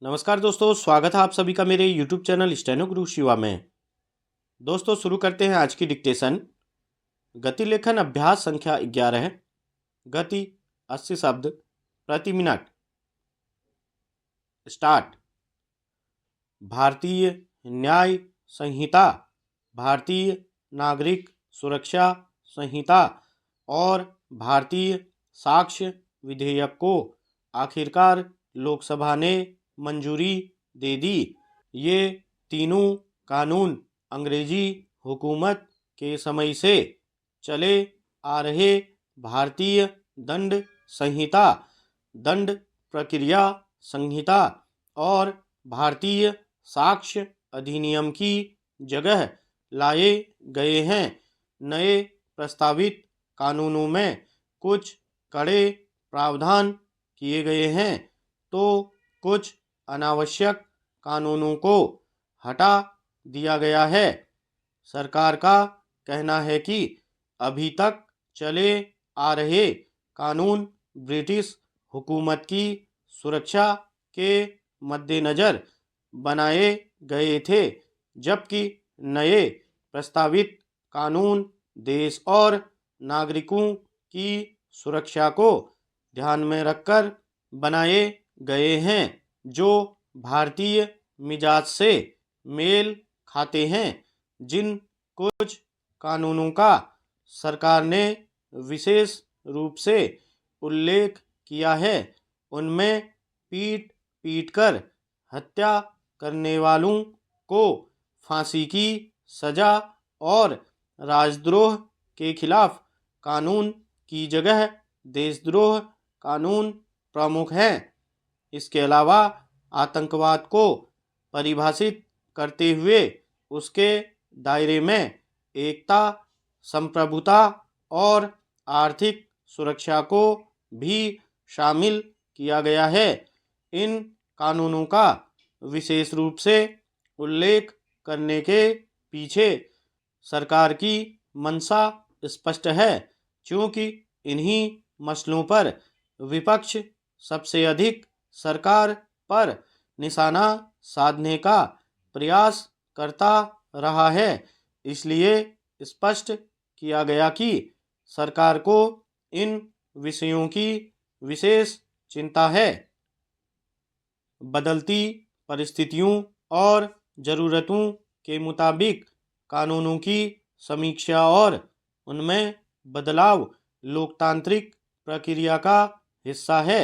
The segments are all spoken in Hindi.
नमस्कार दोस्तों, स्वागत है आप सभी का मेरे YouTube चैनल स्टेनो गुरु शिवा में। दोस्तों शुरू करते हैं आज की डिक्टेशन। गति लेखन अभ्यास संख्या 11। गति 80 शब्द प्रति मिनट। स्टार्ट। भारतीय न्याय संहिता, भारतीय नागरिक सुरक्षा संहिता और भारतीय साक्ष्य विधेयक को आखिरकार लोकसभा ने मंजूरी दे दी। ये तीनों कानून अंग्रेजी हुकूमत के समय से चले आ रहे भारतीय दंड संहिता, दंड प्रक्रिया संहिता और भारतीय साक्ष्य अधिनियम की जगह लाए गए हैं। नए प्रस्तावित कानूनों में कुछ कड़े प्रावधान किए गए हैं तो कुछ अनावश्यक कानूनों को हटा दिया गया है। सरकार का कहना है कि अभी तक चले आ रहे कानून ब्रिटिश हुकूमत की सुरक्षा के मद्देनज़र बनाए गए थे, जबकि नए प्रस्तावित कानून देश और नागरिकों की सुरक्षा को ध्यान में रखकर बनाए गए हैं, जो भारतीय मिजाज से मेल खाते हैं। जिन कुछ कानूनों का सरकार ने विशेष रूप से उल्लेख किया है, उनमें पीट पीट कर हत्या करने वालों को फांसी की सजा और राजद्रोह के खिलाफ कानून की जगह देशद्रोह कानून प्रमुख हैं। इसके अलावा आतंकवाद को परिभाषित करते हुए उसके दायरे में एकता, संप्रभुता और आर्थिक सुरक्षा को भी शामिल किया गया है। इन कानूनों का विशेष रूप से उल्लेख करने के पीछे सरकार की मंशा स्पष्ट है, क्योंकि इन्हीं मसलों पर विपक्ष सबसे अधिक सरकार पर निशाना साधने का प्रयास करता रहा है। इसलिए स्पष्ट किया गया कि सरकार को इन विषयों की विशेष चिंता है। बदलती परिस्थितियों और ज़रूरतों के मुताबिक कानूनों की समीक्षा और उनमें बदलाव लोकतांत्रिक प्रक्रिया का हिस्सा है।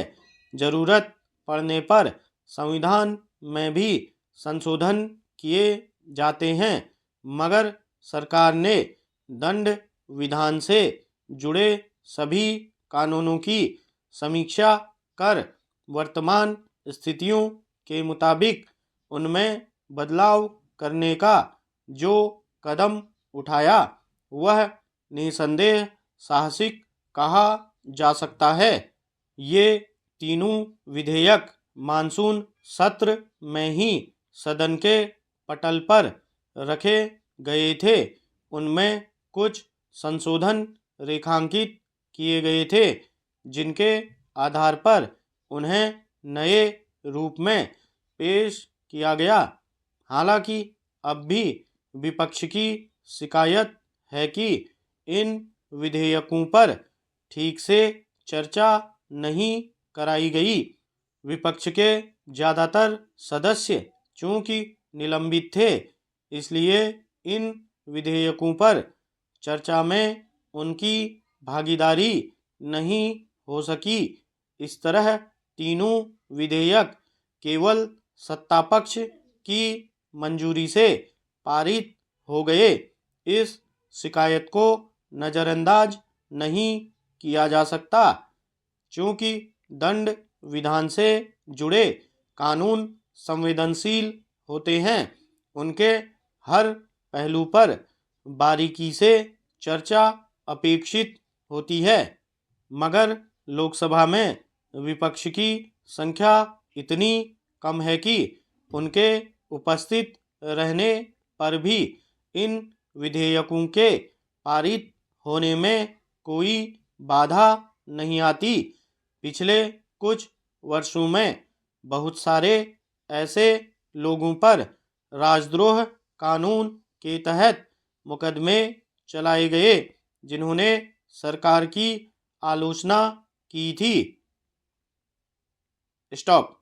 ज़रूरत पड़ने पर संविधान में भी संशोधन किए जाते हैं, मगर सरकार ने दंड विधान से जुड़े सभी कानूनों की समीक्षा कर वर्तमान स्थितियों के मुताबिक उनमें बदलाव करने का जो कदम उठाया वह निसंदेह साहसिक कहा जा सकता है। ये तीनों विधेयक मानसून सत्र में ही सदन के पटल पर रखे गए थे। उनमें कुछ संशोधन रेखांकित किए गए थे, जिनके आधार पर उन्हें नए रूप में पेश किया गया। हालांकि अब भी विपक्ष की शिकायत है कि इन विधेयकों पर ठीक से चर्चा नहीं कराई गई। विपक्ष के ज़्यादातर सदस्य चूँकि निलंबित थे, इसलिए इन विधेयकों पर चर्चा में उनकी भागीदारी नहीं हो सकी। इस तरह तीनों विधेयक केवल सत्तापक्ष की मंजूरी से पारित हो गए। इस शिकायत को नज़रअंदाज नहीं किया जा सकता, क्योंकि दंड विधान से जुड़े कानून संवेदनशील होते हैं। उनके हर पहलू पर बारीकी से चर्चा अपेक्षित होती है, मगर लोकसभा में विपक्ष की संख्या इतनी कम है कि उनके उपस्थित रहने पर भी इन विधेयकों के पारित होने में कोई बाधा नहीं आती। पिछले कुछ वर्षों में बहुत सारे ऐसे लोगों पर राजद्रोह कानून के तहत मुकदमे चलाए गए जिन्होंने सरकार की आलोचना की थी। स्टॉप।